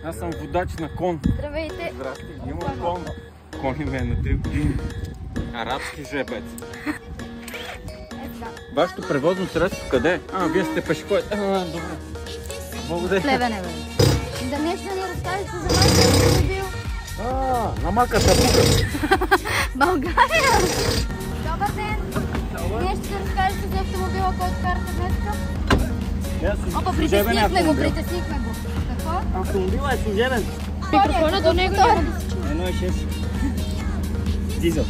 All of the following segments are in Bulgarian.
Аз съм водач на кон. Здравейте. Здрасти, имам кон. Кони ме на 3 години. Арабски жебец. Вашето превозно средство къде е? Вие сте пешеходец. Добре. Благодаря. Плевене, бе. Да нещо да ни разкажете за вашия автомобил. На маката бука. България! Добър ден! Нещо да разкажете за автомобила, който карате днеска? Опа, притеснихме го. Какво? Автомобила е служебен. Микрофона до него няма. 1.6. Дизел.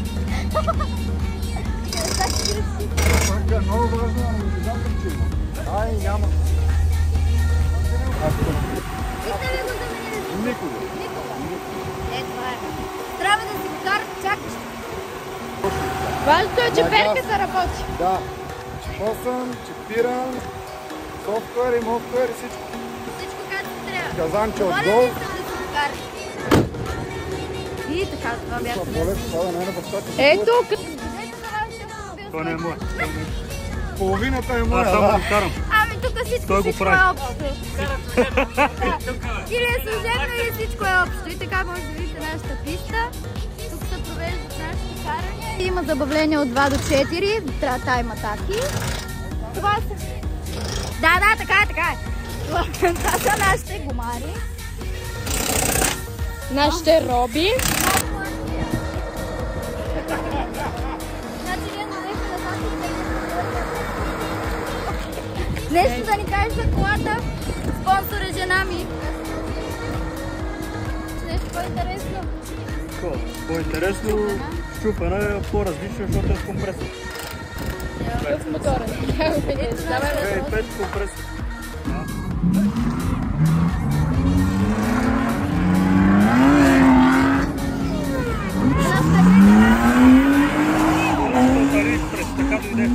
Много важно, не знам причина. Няма. Бихте ли го заменили? Никога. Това е. Трябва да си го карате, чакаш. Важното е, че перката работи. Да. Чипосан, чипиран, софтуер и мофтуер и всичко. Всичко както трябва. Казанче Моля отдолу. ви се да си го карате. И така, това бяха днес. Ето, Кажете за вашия автомобил. Това не е мой. Половината е моя. Аз само го карам. Тук всичко Той го е прави. общо. Или е служебно, или всичко е общо. И така може да видите нашата писта. Тук се провеждат нашите карания. Има забавление от 2 до 4. Трябва има таки. Това са... Да, така е. Това са нашите гумари. нашите роби. Нещо да ни кажеш за колата. Спонсор е жена ми. Нещо по-интересно. По-интересно, щупена е по-различно, защото е с компресор. В мотора. 2.5 компресор. Така дойде.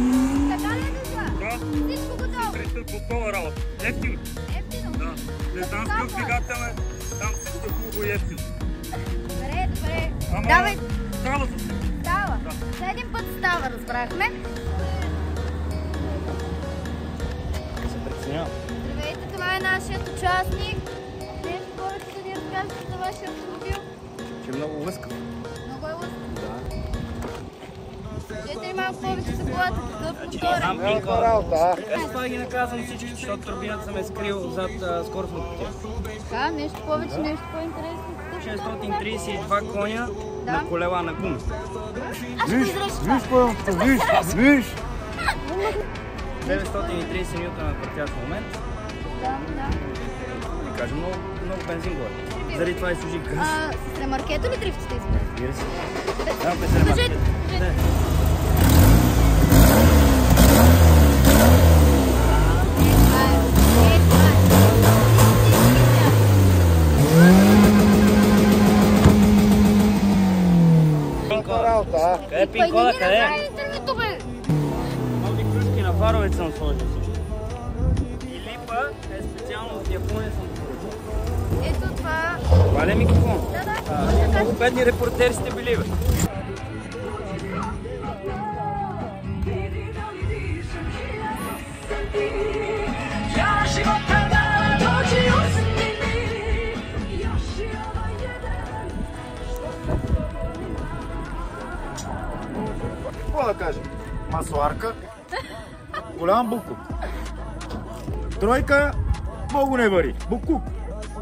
Така ли е дошла? Да. Всичко готово. Готова работа. Ефтино. Ефтино. Да. Не знам с какъв двигател е. Там всичко е хубаво и ефтино. Добре. Ама Давай. става за всичко. Става. За един път става, разбрахме. Се притеснявам. Здравейте, това е нашият участник. Нещо повече да ни разкажете за вашия автомобил. Че много лъскав. Много е лъскав. Кажете ли малко повече за колата, какъв мотор е? Това ги наказвам всички, защото турбината съм е скрил зад скоростно пътя. Така, нещо повече, нещо по-интересно. 632 коня на колела на гуми. Виж! 930 ньютона на въртящ момент. Да. Да кажем, много бензин горе. Заради това и служи газ. С ремаркето ли дрифтите изпред? Разбира се. Да, без ремаркет. Къде е пин-кода? Къде е? Нови кръжки на фаровете съм сложил също. И липа е специално от Япония съм сложил. Ето това. Това ли е микрофон? Да. Много бедни репортери сте били, бе. Какво да кажем? Масларка, голям буклук. Тройка, много не вари. Буклук.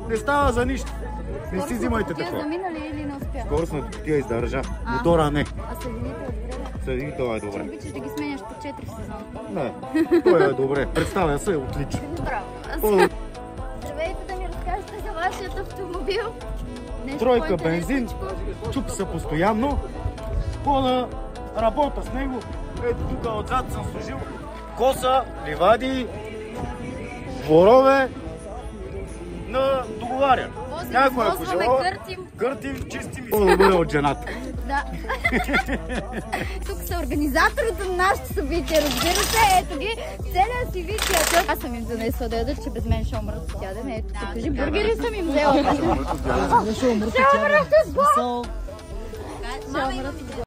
Не става за нищо. Не си взимайте такова. Замина ли или не успя? Скоростната кутия издържа. Мотора не. А съединител е добре? Съединител е добре. Обичаш да ги сменяш по 4 в сезон. Не, той е добре. Представя се, отлично. Браво. Здравейте, да ми разкажете за вашият автомобил. Нещо Тройка по-интересно. бензин, чупи се постоянно. Пода работа с него. Ето тук отзад съм служил коса, ливади, ворове на договаря. Някой ако желава, къртим, чистим и да бъде от жената. Да. Тук са организаторите на нашите събития, разбира се. Ето ги, целият си вид. Аз съм им занесла да ядат, че без мен ще умрат от ядене. Ето, кажи, бургери съм им взела. Ще умрат от ядене. Ще умрат от ядене.